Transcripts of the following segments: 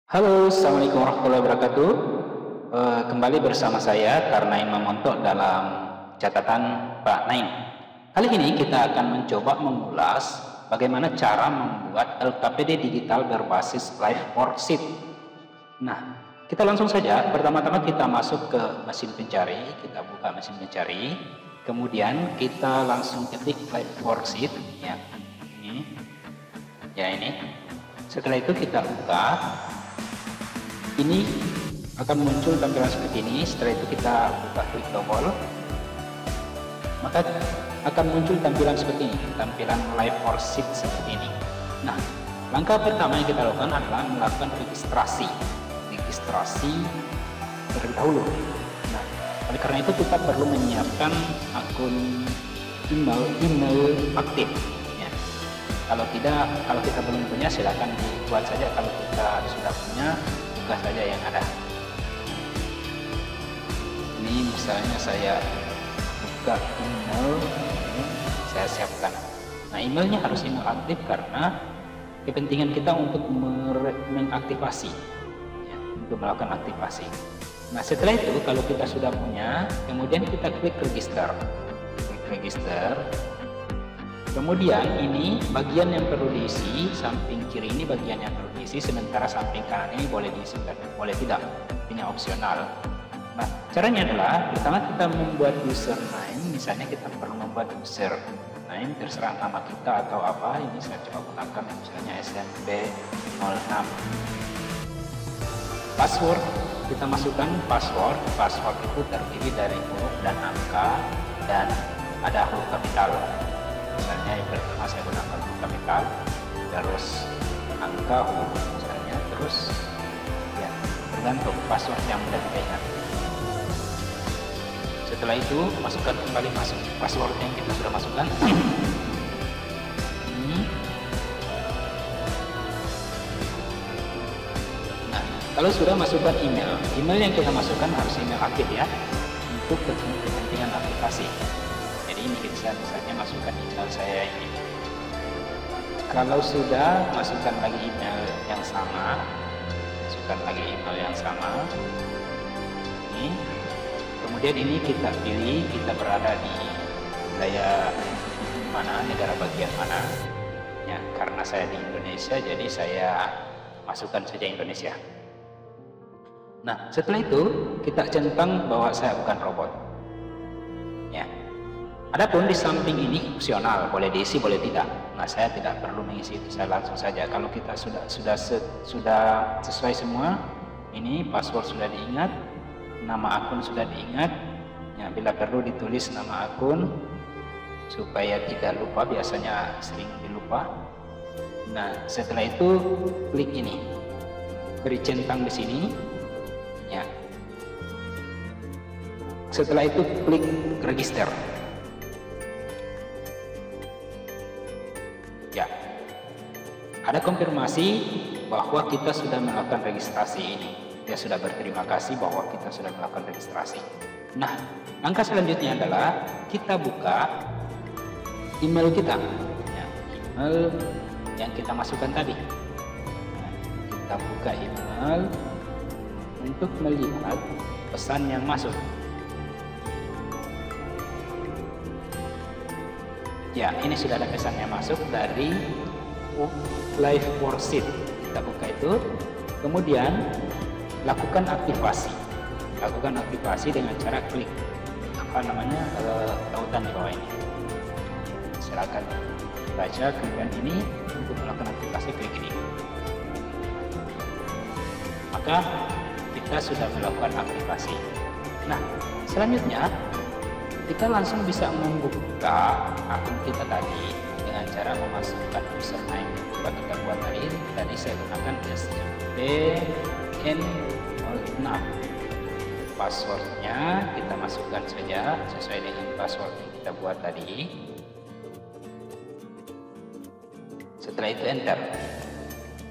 Halo, Assalamualaikum warahmatullahi wabarakatuh. Kembali bersama saya Karna Imam Montok dalam catatan Pak Naim. Kali ini kita akan mencoba mengulas bagaimana cara membuat LKPD digital berbasis live worksheet. Nah, kita langsung saja. Pertama-tama kita masuk ke mesin pencari, kita buka mesin pencari, kemudian kita langsung ketik live worksheet, ya ini. Setelah itu kita buka. Ini akan muncul tampilan seperti ini. Setelah itu kita buka klik tombol, maka akan muncul tampilan seperti ini, tampilan live worksheet seperti ini. Nah, langkah pertama yang kita lakukan adalah melakukan registrasi terlebih dahulu. Nah, oleh karena itu kita perlu menyiapkan akun email aktif. Ya. Kalau kita belum punya, silakan dibuat saja. Kalau kita sudah punya, buka saja yang ada. Ini misalnya saya buka email, saya siapkan. Nah, emailnya harus email aktif karena kepentingan kita untuk mengaktifasi, ya, untuk melakukan aktifasi. Nah, setelah itu kalau kita sudah punya, kemudian kita klik register. Kemudian ini bagian yang perlu diisi, samping kiri ini bagian yang perlu diisi, sementara samping kanan ini boleh diisi dan boleh tidak, ini opsional. Nah, caranya adalah pertama kita membuat username. Misalnya kita perlu membuat username, terserah nama kita atau apa. Ini saya coba gunakan misalnya SMP06. Password, kita masukkan password itu terdiri dari huruf dan angka dan ada huruf kapital. Misalnya yang pertama saya gunakan huruf kapital, terus angka huruf misalnya, terus ya tergantung password yang mudah kita ingat. Setelah itu masukkan kembali password yang kita sudah masukkan. Nah, kalau sudah masukkan email yang kita masukkan harus email aktif ya, untuk kepentingan aplikasi. Jadi ini kita misalnya masukkan email saya ini. Kalau sudah, masukkan lagi email yang sama, ini. Kemudian ini kita pilih kita berada di wilayah mana, negara bagian mana. Ya, karena saya di Indonesia, jadi saya masukkan saja Indonesia. Nah, setelah itu kita centang bahwa saya bukan robot. Ya. Adapun di samping ini opsional, boleh diisi boleh tidak. Nah, saya tidak perlu mengisi itu, saya langsung saja. Kalau kita sudah sesuai semua, ini password sudah diingat, nama akun sudah diingat. Ya, bila perlu ditulis nama akun supaya tidak lupa, biasanya sering dilupa. Nah, setelah itu klik ini, beri centang di sini. Ya. Setelah itu klik register. Ya, ada konfirmasi bahwa kita sudah melakukan registrasi ini. Dia sudah berterima kasih bahwa kita sudah melakukan registrasi. Nah, langkah selanjutnya adalah kita buka email kita, ya, email yang kita masukkan tadi. Nah, kita buka email untuk melihat pesan yang masuk. Ya, ini sudah ada pesannya masuk dari live worksheet. Kita buka itu, kemudian lakukan aktivasi dengan cara klik tautan di bawah ini. Silakan baca, kemudian ini untuk melakukan aktivasi klik ini. Maka kita sudah melakukan aktivasi. Nah, selanjutnya kita langsung bisa membuka akun kita tadi dengan cara memasukkan username yang kita buat tadi saya gunakan SMP06. Passwordnya kita masukkan saja sesuai dengan password yang kita buat tadi. Setelah itu enter,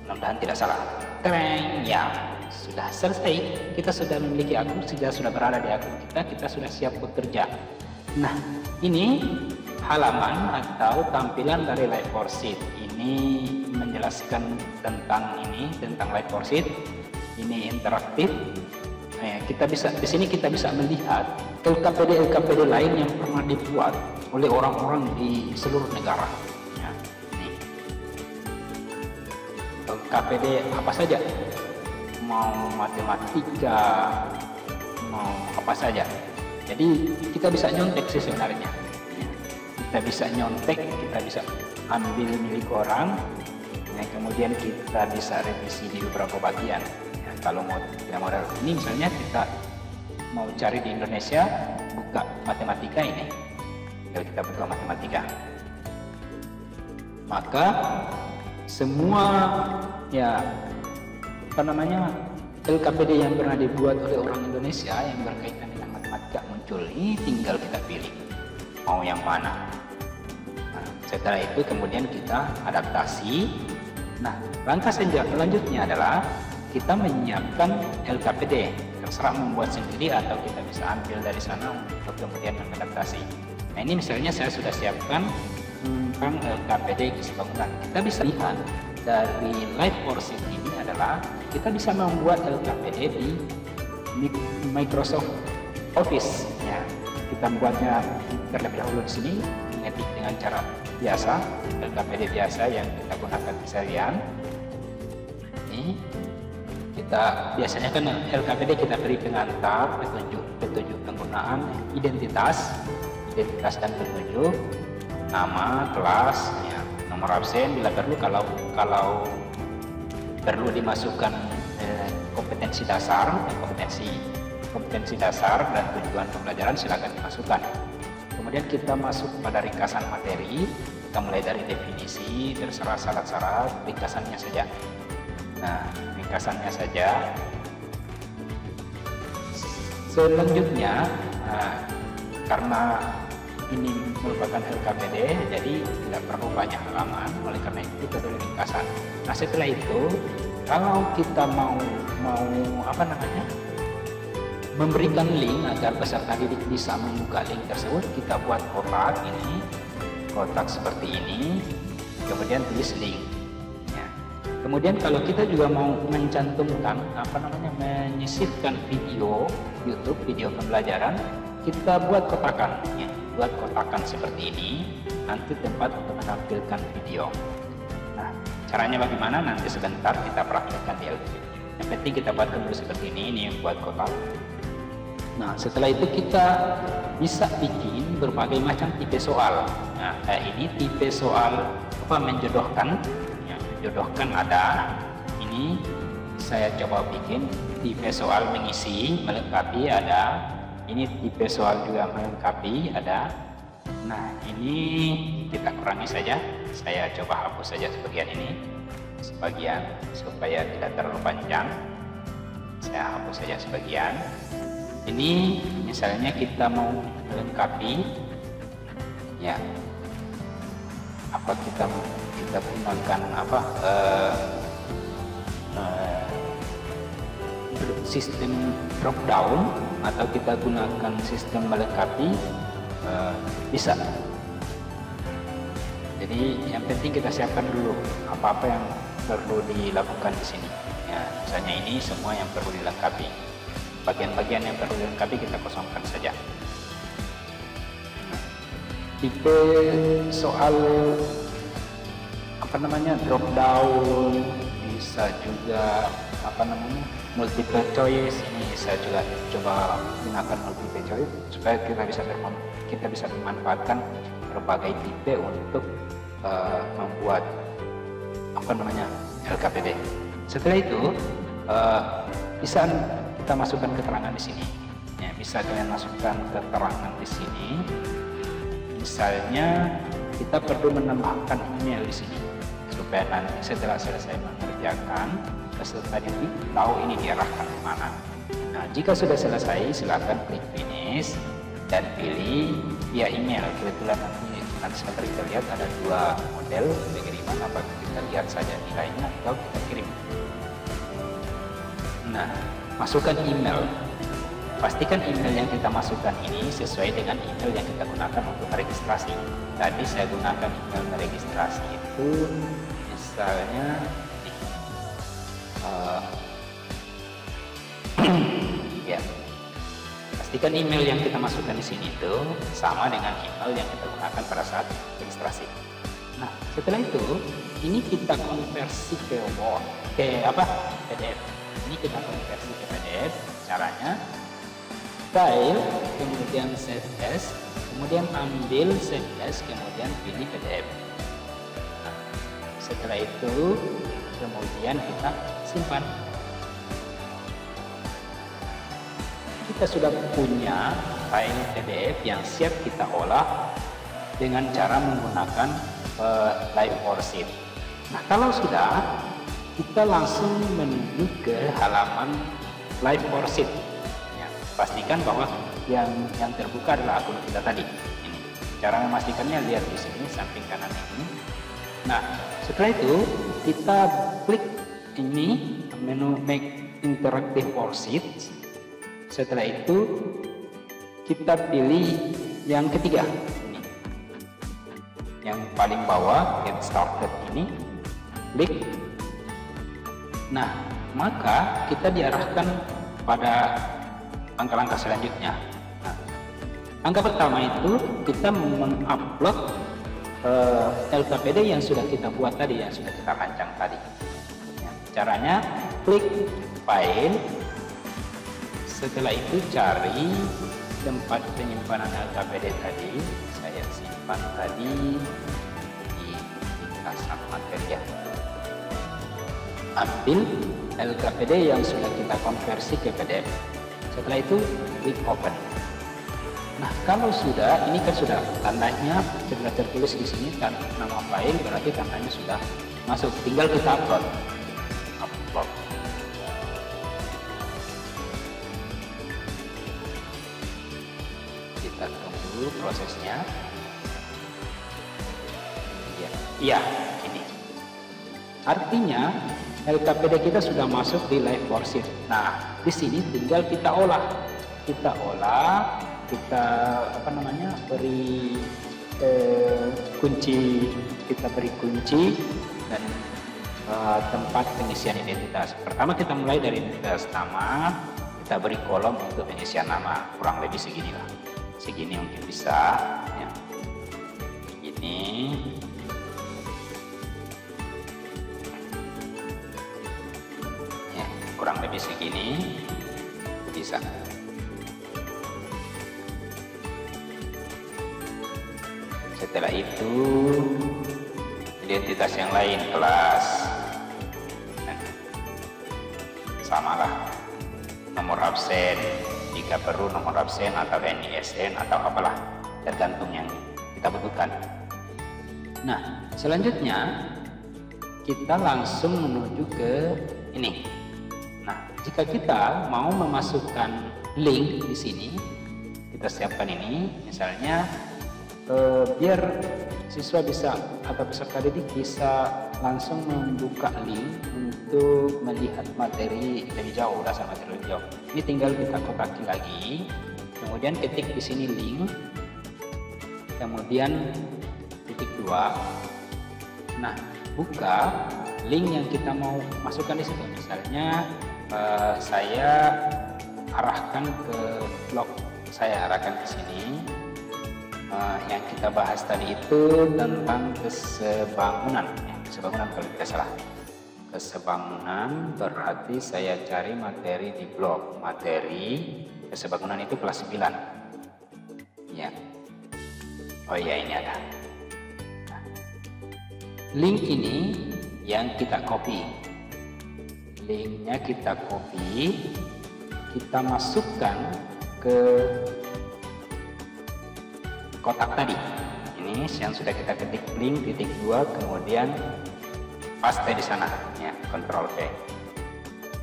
mudah-mudahan tidak salah. Tereng, ya sudah selesai. Kita sudah memiliki akun, sudah berada di akun kita sudah siap bekerja. Nah, ini halaman atau tampilan dari live worksheet. Ini menjelaskan tentang live worksheet. ini interaktif. Nah, kita bisa di sini kita bisa melihat LKPD lain yang pernah dibuat oleh orang-orang di seluruh negara. Ya, ini LKPD apa saja, mau matematika, mau apa saja. Jadi kita bisa nyontek sih sebenarnya. Ya, kita bisa nyontek, kita bisa ambil milik orang, ya, kemudian kita bisa revisi di beberapa bagian. Ya, kalau mau yang model ini misalnya kita mau cari di Indonesia, buka matematika ini. Kalau kita buka matematika, maka semua ya apa namanya LKPD yang pernah dibuat oleh orang Indonesia yang berkaitan dengan matematika muncul. Ini tinggal kita pilih mau yang mana. Nah, setelah itu kemudian kita adaptasi. Nah, langkah selanjutnya adalah kita menyiapkan LKPD. Terserah membuat sendiri atau kita bisa ambil dari sana untuk kemudian mengadaptasi. Nah, ini misalnya saya sudah siapkan tentang LKPD gizi bangunan. Kita bisa lihat dari live worksheet ini adalah kita bisa membuat LKPD di Microsoft Office. Ya, kita membuatnya terlebih dahulu di sini, mengetik dengan cara biasa, LKPD biasa yang kita gunakan keseharian. Ini kita biasanya kan LKPD kita beri dengan tab, petunjuk penggunaan, identitas dan petunjuk, nama, kelas, ya, nomor absen bila perlu. Kalau perlu dimasukkan kompetensi dasar dan tujuan pembelajaran, silakan dimasukkan. Kemudian kita masuk pada ringkasan materi, kita mulai dari definisi, terserah syarat-syarat, ringkasannya saja. Nah, ringkasannya saja. Selanjutnya, karena ini merupakan LKPD, jadi tidak perlu banyak halaman, oleh karena itu kita tulis ringkasan. Nah, setelah itu kalau kita mau memberikan link agar peserta didik bisa membuka link tersebut, kita buat kotak ini, kotak seperti ini, kemudian tulis link. Ya. Kemudian kalau kita juga mau mencantumkan menyisipkan video YouTube, video pembelajaran, kita buat kotakan. Ya. Buat kotakan seperti ini, nanti tempat untuk menampilkan video. Nah, caranya bagaimana? Nanti sebentar kita praktekkan di LKPD. Yang penting kita buat dulu seperti ini buat kotak. Nah, setelah itu kita bisa bikin berbagai macam tipe soal. Nah, ini tipe soal menjodohkan. Ya, menjodohkan ada. Ini saya coba bikin tipe soal mengisi, melengkapi ada. Ini tipe soal juga melengkapi ada. Nah, ini kita kurangi saja. Saya coba hapus saja sebagian supaya tidak terlalu panjang. Saya hapus saja sebagian. Ini misalnya kita mau melengkapi, ya, kita gunakan sistem drop down atau kita gunakan sistem melengkapi, bisa. Jadi yang penting kita siapkan dulu apa-apa yang perlu dilakukan di sini. Ya, misalnya ini semua yang perlu dilengkapi. Bagian-bagian yang perlu dilengkapi kita kosongkan saja. Tipe soal drop down, bisa juga multiple choice. Ini saya juga coba gunakan multiple choice supaya kita bisa memanfaatkan berbagai tipe untuk membuat LKPD. Setelah itu bisa kita masukkan keterangan di sini. Ya, bisa kalian masukkan keterangan di sini. Misalnya kita perlu menambahkan email di sini supaya nanti setelah selesai mengerjakan peserta didik tahu ini diarahkan kemana. Nah, jika sudah selesai, silakan klik finish dan pilih via email. Kebetulan nanti sebentar kita lihat ada dua model pengiriman, apakah kita lihat saja nilainya atau kita kirim. Nah, masukkan email. Pastikan email yang kita masukkan ini sesuai dengan email yang kita gunakan untuk meregistrasi. Tadi saya gunakan email meregistrasi itu misalnya pastikan email yang kita masukkan di sini itu sama dengan email yang kita gunakan pada saat registrasi. Nah, setelah itu ini kita konversi ke Word, PDF. Ini kita konversi ke PDF. Caranya file, kemudian save as, kemudian ambil save as, kemudian pilih PDF. Nah, setelah itu kemudian kita simpan. Kita sudah punya file PDF yang siap kita olah dengan cara menggunakan Live Worksheet. Nah, kalau sudah, kita langsung menuju ke halaman Live Worksheet. Ya, pastikan bahwa yang terbuka adalah akun kita tadi. Ini cara memastikannya, lihat di sini samping kanan ini. Nah, setelah itu kita klik ini menu Make Interactive Worksheet. Setelah itu kita pilih yang ketiga, ini yang paling bawah, Get Started ini, klik. Nah, maka kita diarahkan pada langkah-langkah selanjutnya. Nah, langkah pertama itu kita mengupload LKPD yang sudah kita buat tadi, yang sudah kita rancang tadi. Ya, caranya klik File. Setelah itu cari tempat penyimpanan LKPD tadi. Saya simpan tadi di ringkasan materi ya. Ambil LKPD yang sudah kita konversi ke PDF. Setelah itu klik Open. Nah, kalau sudah, ini kan sudah tandanya sudah tertulis di sini kan nama file, berarti tandanya sudah masuk. Tinggal kita upload. Kita tunggu prosesnya. Iya, ini. Artinya LKPD kita sudah masuk di Live Worksheet. Nah, di sini tinggal kita olah. Kita beri kunci, dan tempat pengisian identitas. Pertama kita mulai dari identitas nama, kita beri kolom untuk pengisian nama, kurang lebih seginilah. Segini mungkin bisa ya. Ini ya, kurang lebih segini bisa. Setelah itu identitas yang lain, kelas, samalah, nomor absen jika perlu, nomor absen atau NISN atau apalah, tergantung yang kita butuhkan. Nah, selanjutnya kita langsung menuju ke ini. Nah, jika kita mau memasukkan link di sini, kita siapkan ini, misalnya biar siswa bisa atau peserta didik bisa langsung membuka link untuk melihat materi lebih jauh, dasar materi lebih jauh. Ini tinggal kita kotaki lagi, kemudian ketik di sini link, kemudian titik 2. Nah, buka link yang kita mau masukkan di situ. Misalnya saya arahkan ke blog, saya arahkan ke sini. Yang kita bahas tadi itu tentang kesebangunan, kesebangunan kalau tidak salah. Kesebangunan berarti saya cari materi di blog, materi kesebangunan itu kelas 9 ya. Oh iya, ini ada. Nah, link ini yang kita copy, linknya kita copy, kita masukkan ke kotak tadi. Ini yang sudah kita ketik link titik 2, kemudian paste di sana ya, Ctrl V.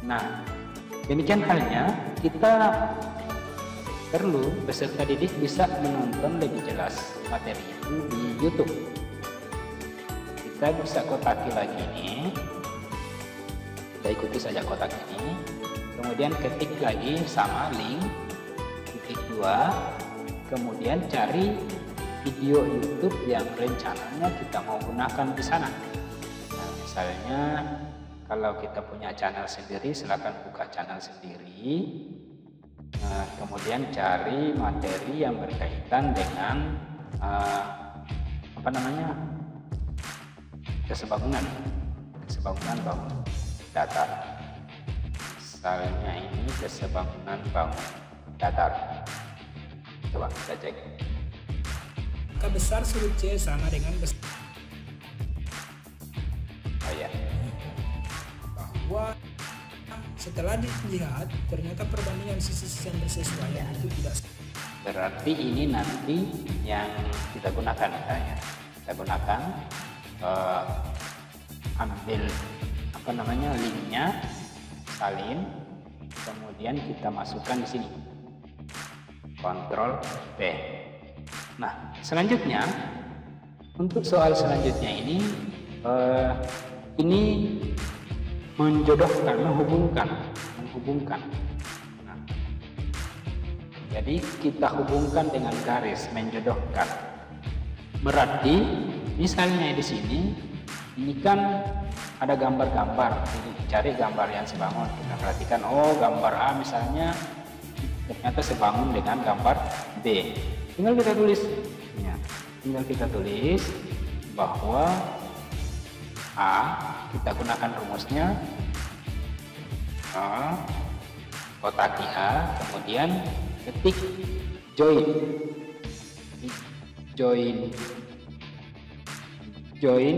Nah, demikian halnya kita perlu peserta didik bisa menonton lebih jelas materi itu di YouTube. Kita bisa kotaki lagi ini, kita ikuti saja kotak ini, kemudian ketik lagi sama link titik 2, kemudian cari video YouTube yang rencananya kita mau gunakan di sana. Nah, misalnya kalau kita punya channel sendiri, silakan buka channel sendiri. Kemudian cari materi yang berkaitan dengan kesebangunan bangun datar. Misalnya ini kesebangunan bangun datar. Coba kita cek. Maka besar sudut C sama dengan besar. Oh ya. Bahwa setelah dilihat ternyata perbandingan sisi-sisi yang bersesuaian itu tidak. Berarti ini nanti yang kita gunakan misalnya. Kita gunakan ambil linknya, salin, kemudian kita masukkan di sini. Ctrl V. Nah, selanjutnya untuk soal selanjutnya ini menghubungkan. Nah, jadi kita hubungkan dengan garis, menjodohkan. Berarti misalnya di sini ini kan ada gambar-gambar, jadi cari gambar yang sebangun. Kita perhatikan, oh gambar A misalnya ternyata sebangun dengan gambar B. Tinggal kita tulis, bahwa A, kita gunakan rumusnya A, kotaki A, kemudian ketik join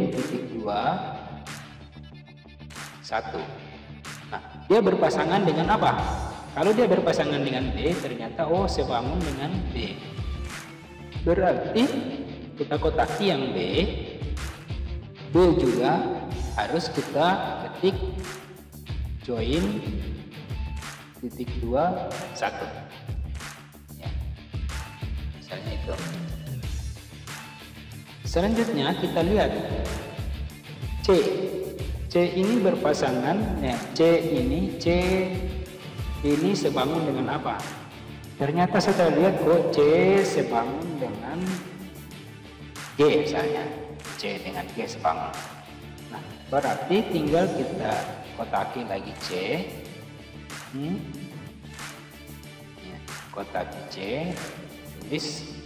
titik 2 1. Nah, dia berpasangan dengan apa? Kalau dia berpasangan dengan B, ternyata oh sebangun dengan B. Berarti kita kotaki yang B juga harus kita ketik join titik 2 1. Ya. Misalnya itu. Selanjutnya kita lihat C ini berpasangan, ya, C ini sebangun dengan apa? Ternyata saya lihat kok C sebangun dengan G misalnya, C dengan G sebangun. Nah, berarti tinggal kita kotaki lagi C, ya, kotaki C, tulis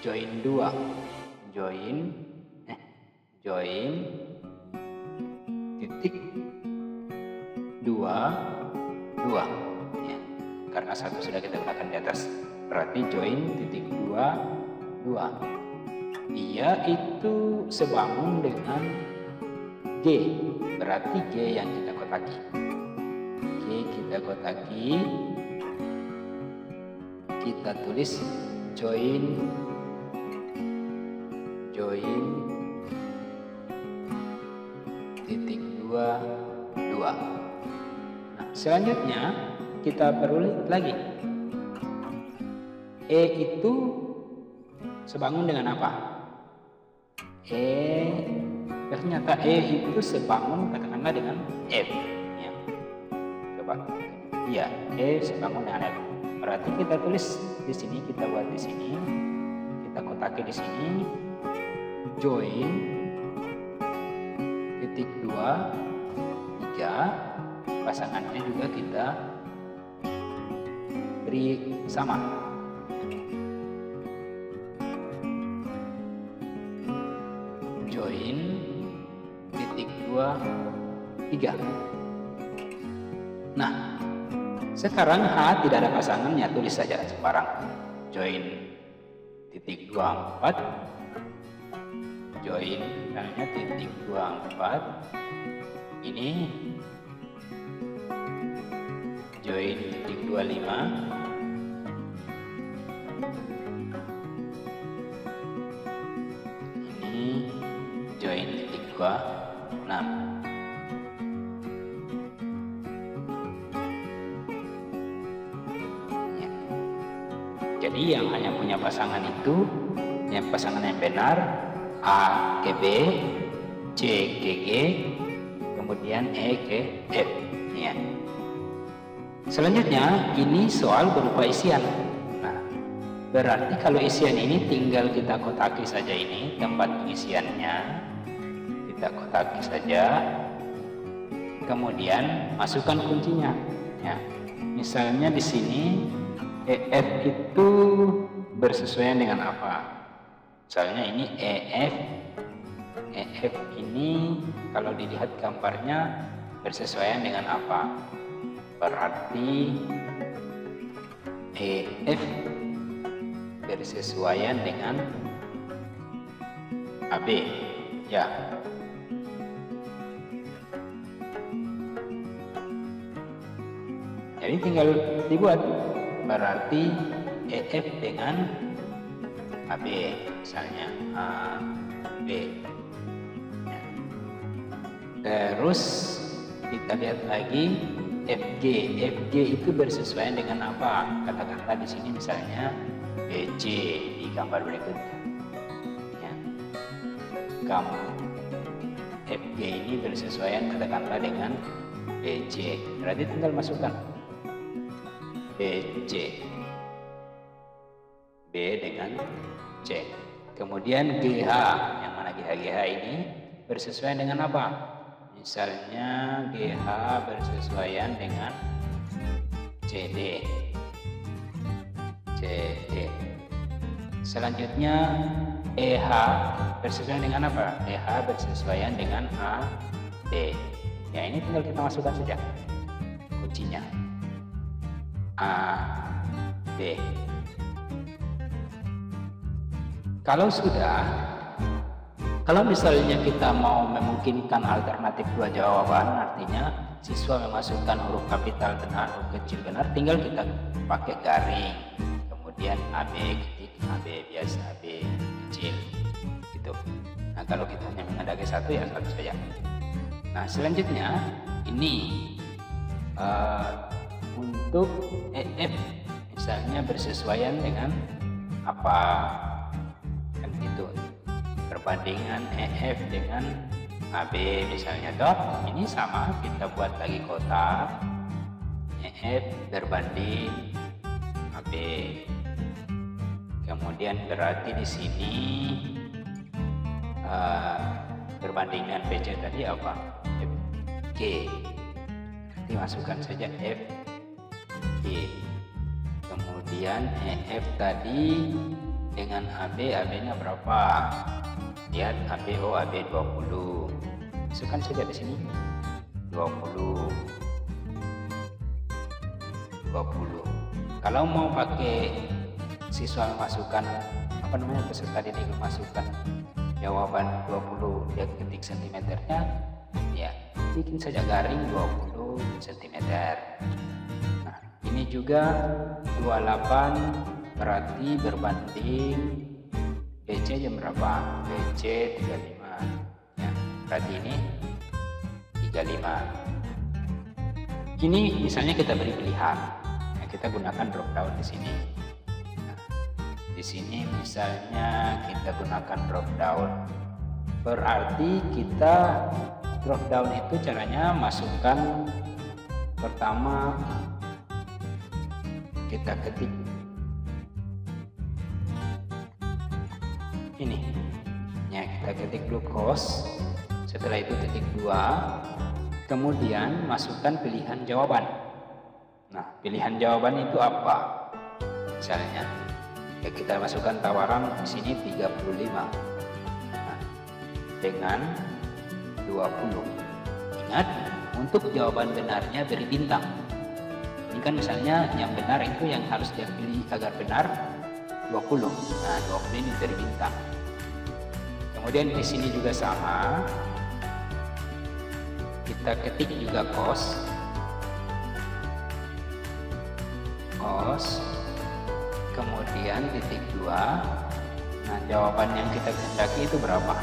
join 2, join titik 2 ya, karena satu sudah kita gunakan di atas, berarti join titik 2 dia itu sebangun dengan G, berarti G yang kita kotaki. Kita tulis join titik 2. Nah, selanjutnya kita perlu lagi E itu sebangun dengan apa? Ternyata E itu sebangun katakanlah dengan F, ya. Coba, iya, E sebangun dengan F. Berarti kita tulis di sini, kita buat di sini, kita kotaki di sini, join titik 2 3, pasangannya juga kita beri sama. Join titik 2 3. Nah, sekarang H tidak ada pasangannya, tulis saja sembarang. Join titik 24, join misalnya titik 24, ini join titik 25, ini join titik 26. Jadi yang hanya punya pasangan itu, yang pasangan yang benar, A ke B, C ke G, kemudian E ke F. Ya. Selanjutnya ini soal berupa isian. Nah, berarti kalau isian ini tinggal kita kotaki saja, ini tempat pengisiannya kita kotaki saja, kemudian masukkan kuncinya. Ya. Misalnya di sini EF itu bersesuaian dengan apa? Misalnya ini EF ini kalau dilihat gambarnya bersesuaian dengan apa? Berarti EF bersesuaian dengan AB, ya. Jadi tinggal dibuat, berarti EF dengan AB, misalnya AB. Ya. Terus kita lihat lagi FG. FG itu bersesuaian dengan apa? Kata-kata di sini misalnya BC di gambar berikutnya. Ya. FG ini bersesuaian kata-kata dengan BC. Berarti tinggal masukkan BC, B dengan C. Kemudian GH, yang mana GH ini bersesuaian dengan apa? Misalnya GH bersesuaian dengan CD. Selanjutnya EH bersesuaian dengan apa? EH bersesuaian dengan AD. Ya, ini tinggal kita masukkan saja kuncinya. AD. Kalau misalnya kita mau memungkinkan alternatif dua jawaban, artinya siswa memasukkan huruf kapital benar, huruf kecil benar, tinggal kita pakai garing, kemudian AB ketik, AB biasa, AB kecil, gitu. Nah, kalau kita hanya mengandalkan satu, ya satu saja. Nah, selanjutnya ini untuk EF, misalnya bersesuaian dengan apa? Kan gitu. Perbandingan EF dengan AB misalnya dot, ini sama, kita buat lagi kotak. EF berbanding AB. Kemudian berarti di sini perbandingan BC tadi apa? FG. Nanti masukkan saja FG. Kemudian EF tadi dengan AB, AB-nya berapa? Lihat AB, AB 20. Masukkan saja di sini 20. Kalau mau pakai siswa memasukkan peserta didik memasukkan jawaban 20, dia ketik sentimeternya, ya bikin saja garing 20 cm. Nah, ini juga 28 berarti berbanding BC jam berapa? BC 35, ya, berarti ini 35. Ini misalnya kita beri pilihan, ya, kita gunakan drop down di sini. Nah, di sini misalnya kita gunakan drop down, berarti kita drop down itu caranya masukkan pertama kita ketik ini, ya, kita ketik glucose, setelah itu titik 2, kemudian masukkan pilihan jawaban. Nah, pilihan jawaban itu apa? Misalnya, ya kita masukkan tawaran di sini 35, nah, dengan 20. Ingat, untuk jawaban benarnya beri bintang. Ini kan misalnya yang benar itu yang harus dia pilih agar benar 20. Nah, 20 ini beri bintang. Kemudian di sini juga sama. Kita ketik juga cos. Kemudian titik 2. Nah, jawaban yang kita kehendaki itu berapa?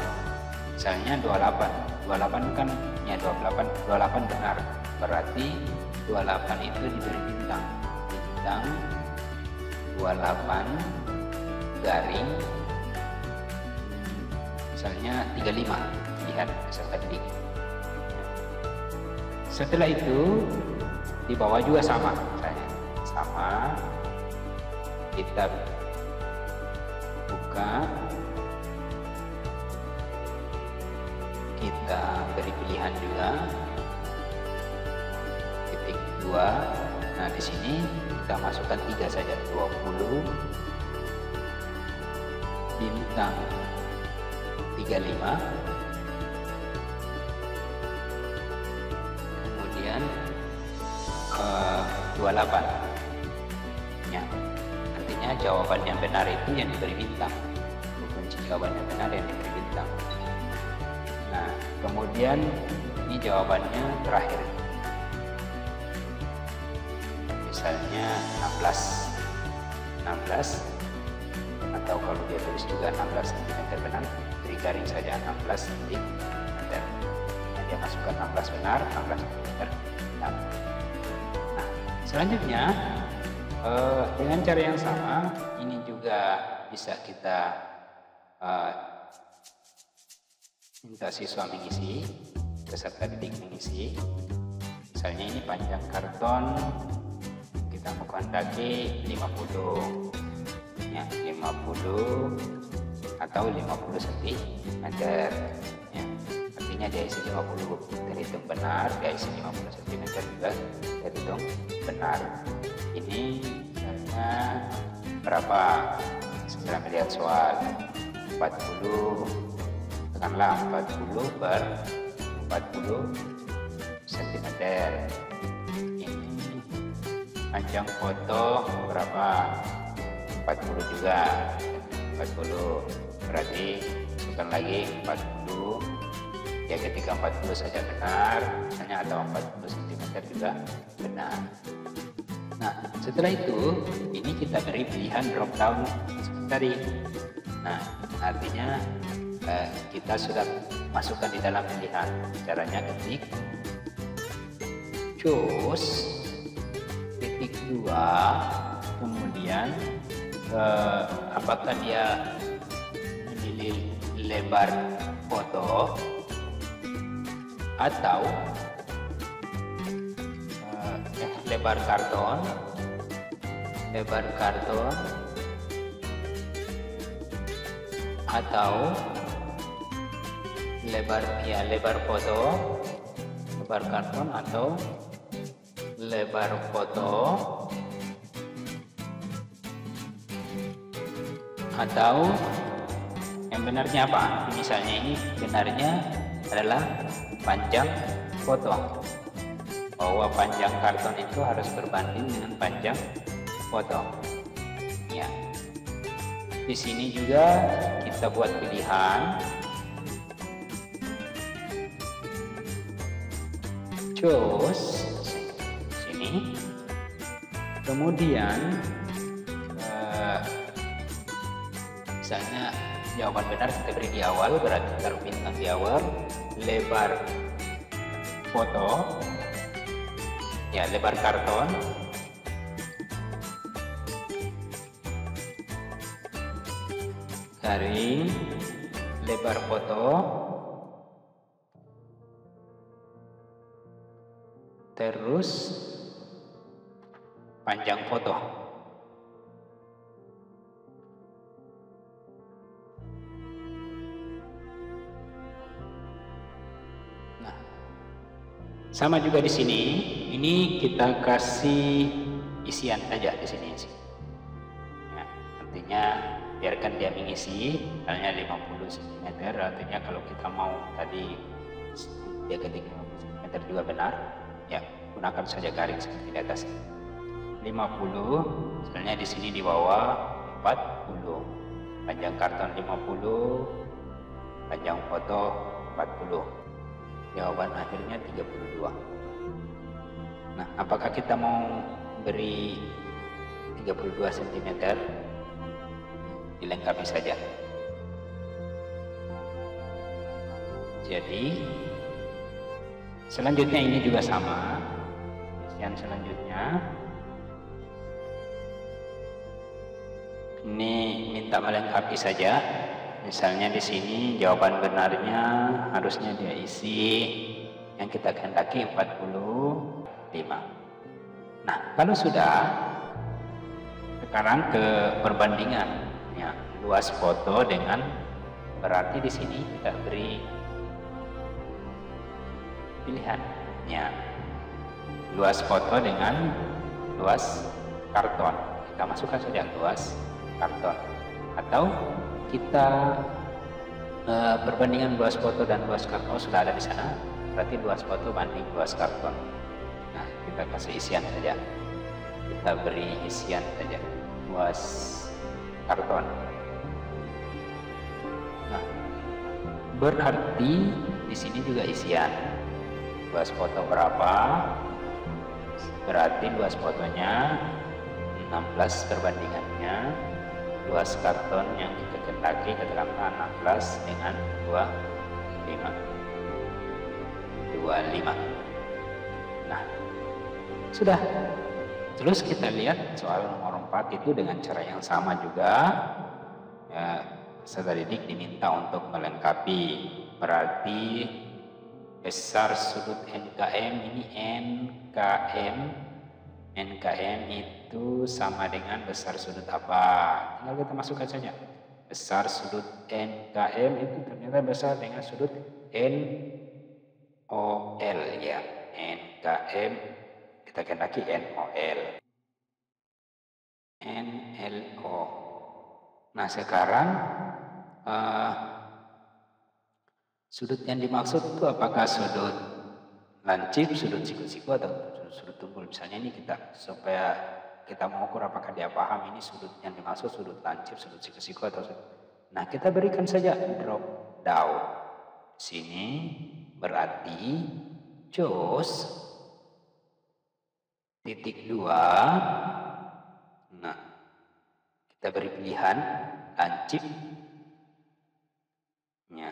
Misalnya 28. 28 kan ya 28 benar. Berarti 28 itu diberi bintang. Bintang 28 garing misalnya 35. Lihat peserta didik. Setelah itu di bawah juga sama, misalnya sama, kita buka, kita beri pilihan juga, titik 2, Nah, di sini kita masukkan 3 saja, 20 bintang 35, kemudian 28. Ya, artinya jawaban yang benar itu yang diberi bintang, kunci jawaban yang benar yang diberi bintang. Nah, kemudian ini jawabannya terakhir, misalnya 16, atau kalau dia tulis juga 16 cm benar, beri garing saja 16 cm. Nah, dia masukkan 16 benar, 16 cm benar. Nah, selanjutnya dengan cara yang sama ini juga bisa kita minta siswa mengisi, peserta didik mengisi. Misalnya ini panjang karton kita menghendaki 50 ya, 50 atau 50 cm ya. Artinya dia isi 50 terhitung benar, dia isi 50 cm juga terhitung benar. Ini misalnya berapa? Setelah melihat soal 40, tekanlah 40 per 40 cm. Ini panjang foto berapa? 40 juga, 40 berarti masukkan lagi 40 ya, ketika 40 saja benar misalnya, atau 40 cm juga benar. Nah, setelah itu ini kita beri pilihan drop down seperti tadi. Nah, artinya kita sudah masukkan di dalam pilihan. Caranya ketik choose titik 2, kemudian apakah dia memilih lebar foto atau lebar karton, atau lebar foto, lebar karton atau lebar foto, atau yang benarnya apa? Misalnya ini benarnya adalah panjang foto, bahwa panjang karton itu harus berbanding dengan panjang foto. Ya, di sini juga kita buat pilihan choose sini, kemudian misalnya jawaban benar kita beri di awal, berarti taruh bintang di awal. Lebar foto ya, lebar karton, garing lebar foto, terus panjang foto. Sama juga di sini, ini kita kasih isian saja di sini. Ya, artinya biarkan dia mengisi, misalnya 50 cm, artinya kalau kita mau tadi dia ketik 50 cm juga benar, ya gunakan saja garing seperti di atas. 50, misalnya di sini di bawah 40, panjang karton 50, panjang foto 40. Jawaban akhirnya 32. Nah, apakah kita mau beri 32 cm? Dilengkapi saja. Jadi selanjutnya ini juga sama. Yang selanjutnya ini minta melengkapi saja. Misalnya di sini jawaban benarnya harusnya dia isi yang kita kehendaki 45. Nah, kalau sudah, sekarang ke perbandingan ya, luas foto dengan, berarti di sini kita beri pilihan ya, luas foto dengan luas karton. Kita masukkan saja luas karton. Atau kita perbandingan luas foto dan luas karton sudah ada di sana. Berarti luas foto banding luas karton. Nah, kita kasih isian saja. Kita beri isian saja. Luas karton. Nah, berarti di sini juga isian. Luas foto berapa? Berarti luas fotonya 16 perbandingannya. Luas karton yang kita kendaki katakanlah 16 dengan 25. Nah, sudah. Terus kita lihat soal nomor 4 itu dengan cara yang sama juga. Ya, peserta didik diminta untuk melengkapi. Berarti besar sudut NKM ini NKM itu sama dengan besar sudut apa? Tinggal kita masukkan saja. Besar sudut NKM itu ternyata besar dengan sudut NOL ya. NKM kita kendaki NOL. NLO. Nah, sekarang sudut yang dimaksud itu apakah sudut lancip, sudut siku-siku atau sudut tumpul? Misalnya ini kita supaya kita mengukur apakah dia paham ini sudut yang dimaksud sudut lancip, sudut siku-siku atau sudut. Nah, kita berikan saja drop down. Sini berarti jos titik 2. Nah, kita beri pilihan lancip. Ya.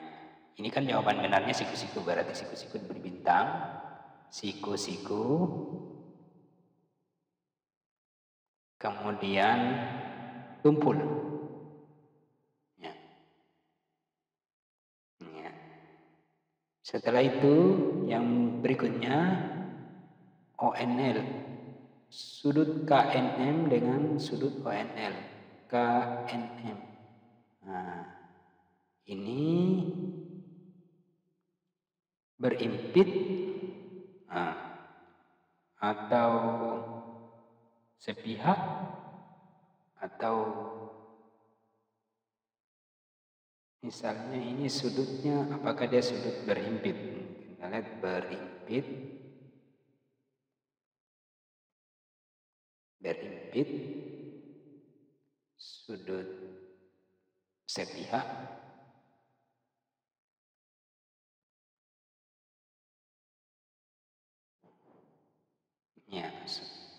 Ini kan jawaban benarnya siku-siku, berarti siku-siku diberi bintang. Siku-siku. Kemudian tumpul. Ya. Ya. Setelah itu yang berikutnya ONL. Sudut KNM dengan sudut ONL. KNM. Nah, ini berimpit atau sepihak atau misalnya ini sudutnya apakah dia sudut berimpit? Kita lihat berimpit sudut sepihak ya,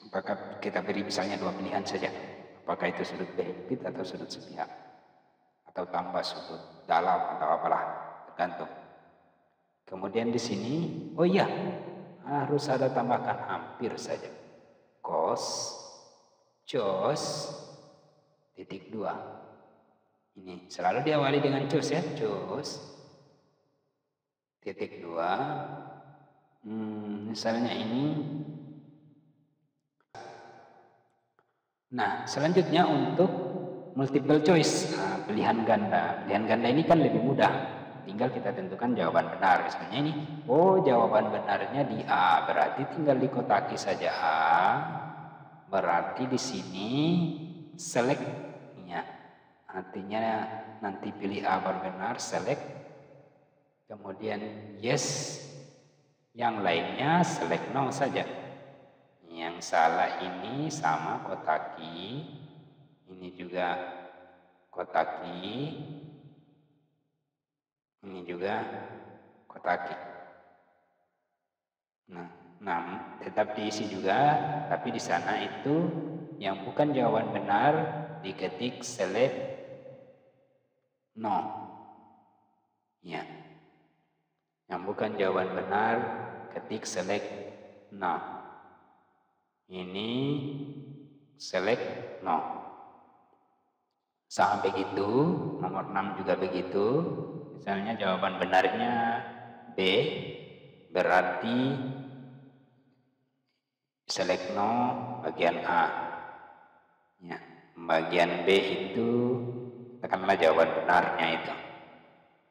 apakah kita beri misalnya 2 pilihan saja, apakah itu sudut berimpit atau sudut sepihak atau tambah sudut dalam atau apalah, tergantung. Kemudian di sini oh iya harus ada tambahkan hampir saja cos titik 2. Ini selalu diawali dengan cos ya, cos titik 2. Misalnya ini. Nah, selanjutnya untuk multiple choice, pilihan ganda. Pilihan ganda ini kan lebih mudah. Tinggal kita tentukan jawaban benar. Misalnya ini, oh jawaban benarnya di A, berarti tinggal dikotaki saja A. Berarti di sini select ya. Artinya nanti pilih A baru benar, select. Kemudian yes. Yang lainnya select no saja. Yang salah ini sama kotaki, ini juga kotaki, ini juga kotaki. Nah, tetap diisi juga, tapi di sana itu yang bukan jawaban benar diketik select no. Ya. Yang bukan jawaban benar ketik select no. Ini select no. Sama begitu, nomor 6 juga begitu. Misalnya jawaban benarnya B, berarti select no bagian A. Ya, bagian B itu katakanlah jawaban benarnya itu.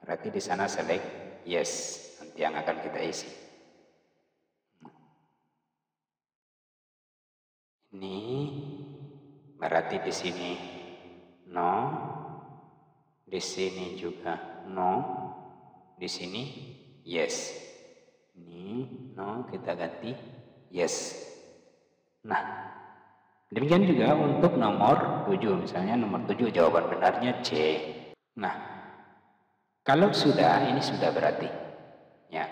Berarti di sana select yes, nanti yang akan kita isi. Ini berarti di sini no, di sini juga no, di sini yes. Ini no, kita ganti yes. Nah, demikian juga untuk nomor 7. Misalnya nomor 7 jawaban benarnya C. Nah, kalau sudah, ini sudah berarti. Ya.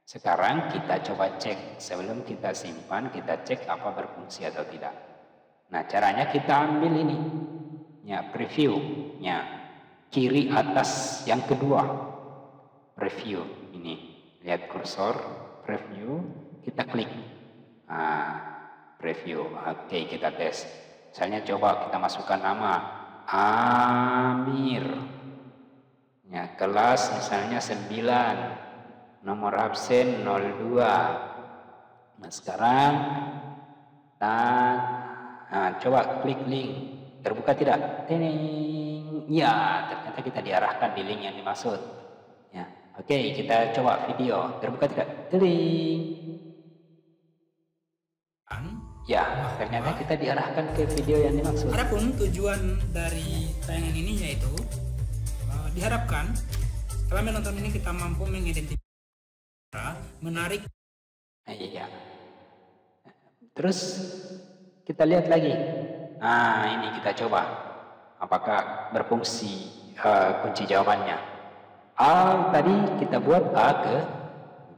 Sekarang kita coba cek. Sebelum kita simpan, kita cek apa berfungsi atau tidak. Nah, caranya kita ambil ini. Ya, preview. Ya, kiri atas yang kedua. Preview ini. Lihat kursor, preview, kita klik. Nah, preview. Oke, kita tes. Misalnya coba kita masukkan nama Amir. Ya, kelas misalnya 9. Nomor absen 02. Nah, sekarang coba klik link. Terbuka tidak? Ting. Ya, ternyata kita diarahkan di link yang dimaksud. Ya, oke, kita coba video. Terbuka tidak? Ting. Ya, ternyata kita diarahkan ke video yang dimaksud. Adapun tujuan dari tayangan ini yaitu diharapkan setelah menonton ini kita mampu mengidentifikasi menarik. Iya. Terus kita lihat lagi. Nah, ini kita coba apakah berfungsi kunci jawabannya. A tadi kita buat A ke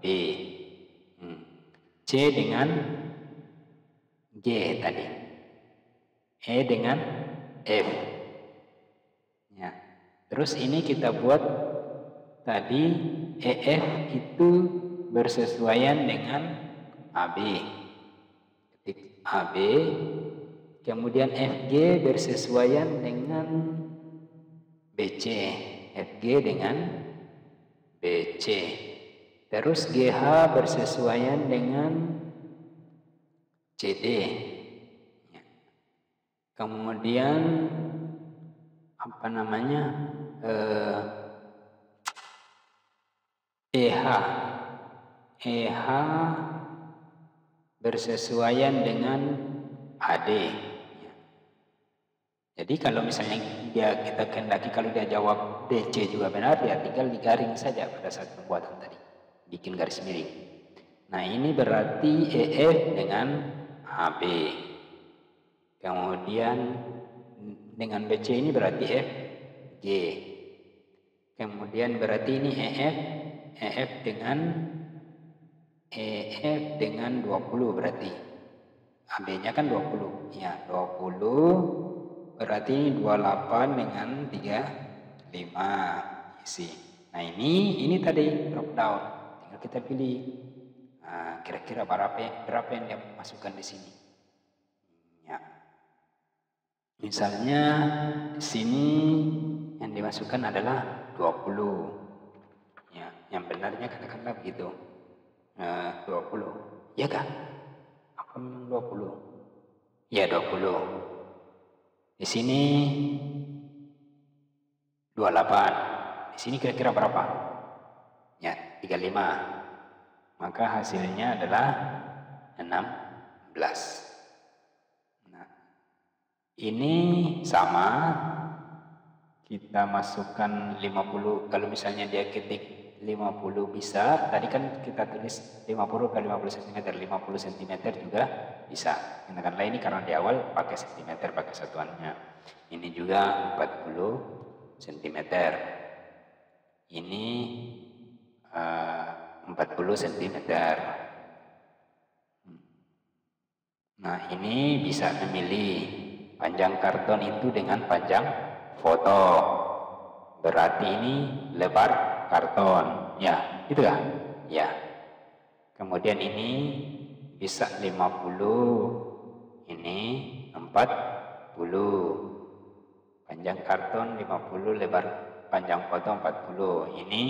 B. C dengan G tadi. E dengan F. Ya. Terus ini kita buat tadi EF itu bersesuaian dengan AB. Ketik AB, kemudian FG bersesuaian dengan BC, FG dengan BC. Terus GH bersesuaian dengan CD. Kemudian apa namanya? EH bersesuaian dengan AD. Jadi kalau misalnya kita kehendaki kalau dia jawab DC juga benar, ya tinggal digaring saja pada saat pembuatan tadi, bikin garis miring. Nah, ini berarti EF dengan AB. Kemudian dengan BC ini berarti FG. Kemudian berarti ini EF dengan 20 berarti. AB-nya kan 20. Ya, 20 berarti 28 dengan 35 isi. Nah, ini tadi drop down. Tinggal kita pilih. Nah, kira-kira berapa yang dia masukkan di sini. Ya. Misalnya di sini yang dimasukkan adalah 20. Ya, yang benarnya katakanlah begitu. 20. Ya kah? Apa memang 20? Ya, 20. Di sini 28. Di sini kira-kira berapa? Ya, 35. Maka hasilnya adalah 16. Nah, ini sama. Kita masukkan 50. Kalau misalnya dia ketik 50 bisa. Tadi kan kita tulis 50 kali 50 cm. 50 cm juga bisa. Katakanlah ini karena di awal pakai cm, pakai satuannya. Ini juga 40 cm. Ini 40 cm. Nah, ini bisa memilih panjang karton itu dengan panjang foto. Berarti ini lebar karton. Ya, gitu kan? Ya. Kemudian ini bisa 50. Ini 40. Panjang karton 50, lebar panjang foto 40. Ini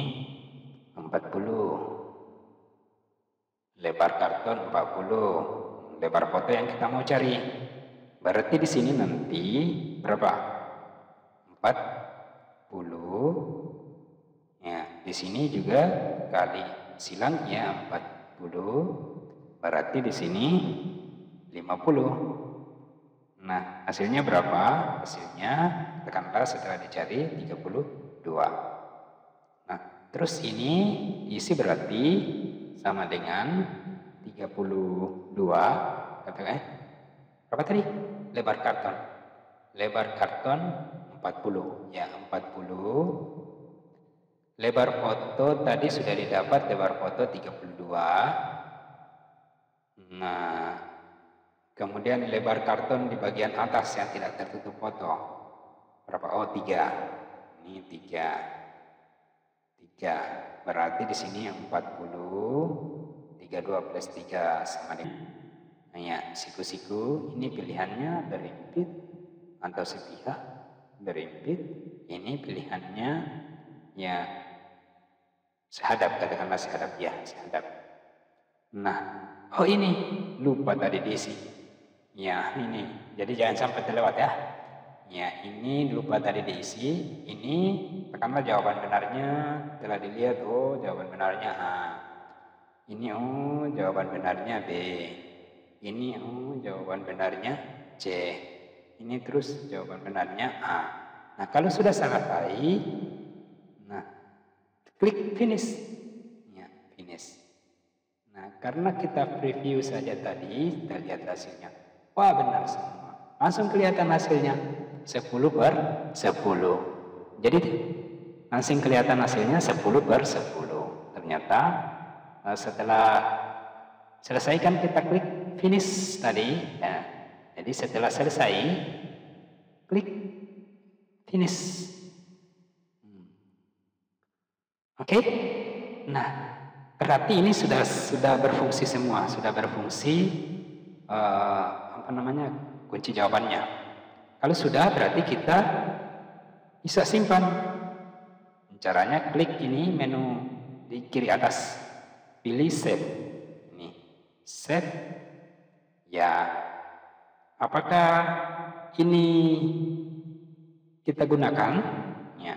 40. Lebar karton 40. Lebar foto yang kita mau cari. Berarti di sini nanti berapa? 40. Ya, di sini juga kali silang ya 40. Berarti di sini 50. 50. Nah, hasilnya berapa? Hasilnya tekanlah setelah dicari 32. Nah, terus ini isi berarti sama dengan 32. Katakan berapa tadi? Lebar karton. Lebar karton 40. Ya, 40. Lebar foto tadi sudah didapat, lebar foto 32. Nah, kemudian lebar karton di bagian atas yang tidak tertutup foto. Berapa? Oh, 3. Ini 3. Berarti di sini yang 40. 32 plus 3 sama dengan. Nah, ya, siku-siku ini pilihannya berimpit atau sepihak berimpit. Ini pilihannya ya sehadap, katakanlah sehadap, ya sehadap. Nah, oh ini lupa tadi diisi. Ya ini, jadi jangan sampai terlewat ya. Ya ini lupa tadi diisi. Ini tekanlah jawaban benarnya. Telah dilihat, oh jawaban benarnya A. Ini oh jawaban benarnya B. Ini oh jawaban benarnya C. Ini terus jawaban benarnya A. Nah kalau sudah selesai, nah klik finish. Ya finish. Nah karena kita preview saja tadi, kita lihat hasilnya. Wah benar semua. Langsung kelihatan hasilnya 10/10. Jadi langsung kelihatan hasilnya 10/10. Ternyata setelah selesaikan kita klik finish tadi. Ya. Jadi setelah selesai klik finish. Oke. Nah, berarti ini sudah berfungsi semua, sudah berfungsi kunci jawabannya. Kalau sudah berarti kita bisa simpan. Caranya klik ini menu di kiri atas, pilih save. Ini save. Ya, apakah ini kita gunakan? Ya,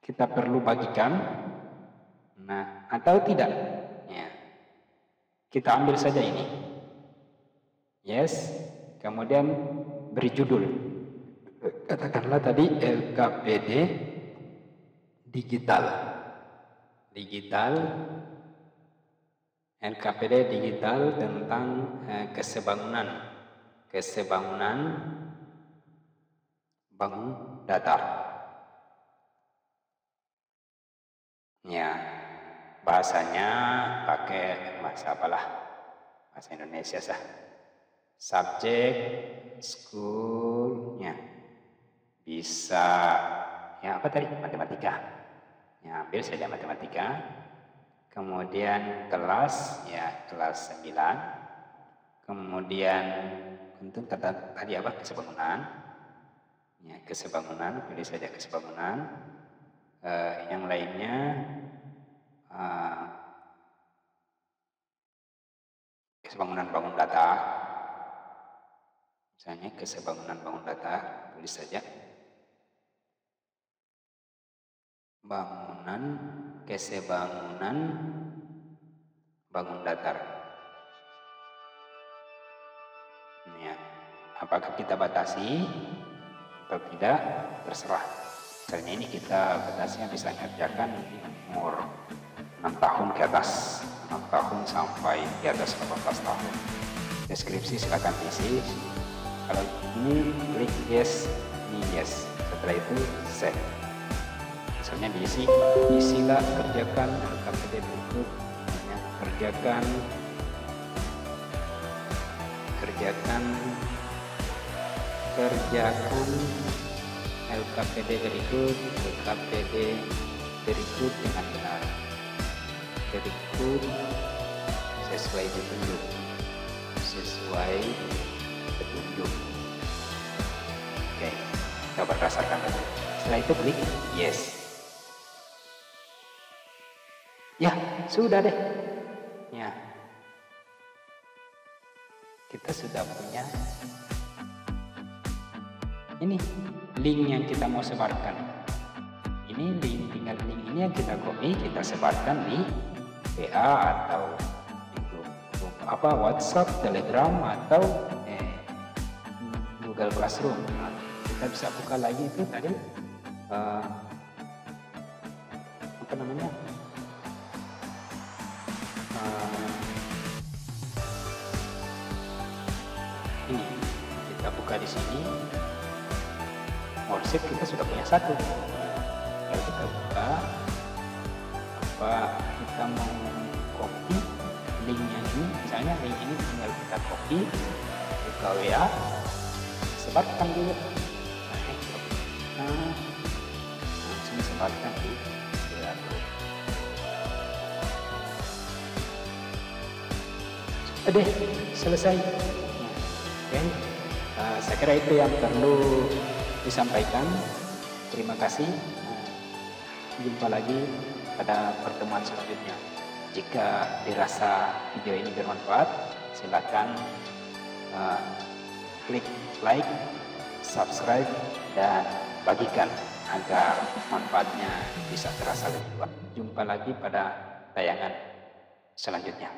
kita perlu bagikan. Nah, atau tidak? Ya, kita ambil saja ini. Yes. Kemudian beri judul. Katakanlah tadi LKPD digital. LKPD digital tentang kesebangunan bangun datar. Ya, bahasanya pakai bahasa apalah? Bahasa Indonesia sah. Subjek, school, ya. Bisa ya apa tadi? Matematika. Ya, ambil saja matematika. Kemudian kelas, ya kelas 9. Kemudian untuk kata tadi apa? Kesebangunan. Ya, kesebangunan, pilih saja kesebangunan. Yang lainnya kesebangunan bangun data. Misalnya kesebangunan bangun data, tulis saja kesebangunan bangun datar. Ya, apakah kita batasi atau tidak terserah. Misalnya ini kita batasi yang bisa ngerjakan umur 6 tahun ke atas, 6 tahun sampai di atas 18 tahun. Deskripsi silakan isi. Kalau ini klik yes, ini yes. Setelah itu save. Misalnya diisilah kerjakan LKPD berikut. Kerjakan LKPD berikut dengan benar. Berikut sesuai petunjuk. Oke, kita berdasarkan itu. Setelah itu klik yes. Ya, sudah deh. Ya, kita sudah punya ini link yang kita mau sebarkan. Ini tinggal link ini yang kita copy, kita sebarkan di WA atau di grup WhatsApp, Telegram, atau Google Classroom. Nah, kita bisa buka lagi itu tadi apa namanya, ini kita buka di sini. Worksheet kita sudah punya satu. Lalu kita buka, kita mau copy linknya ini, misalnya link ini tinggal kita copy, buka WA, sebarkan dulu. Sini sebarkan di WA. Sudah deh, selesai. Oke, saya kira itu yang perlu disampaikan. Terima kasih. Jumpa lagi pada pertemuan selanjutnya. Jika dirasa video ini bermanfaat, silakan klik like, subscribe, dan bagikan agar manfaatnya bisa terasa lebih luas. Jumpa lagi pada tayangan selanjutnya.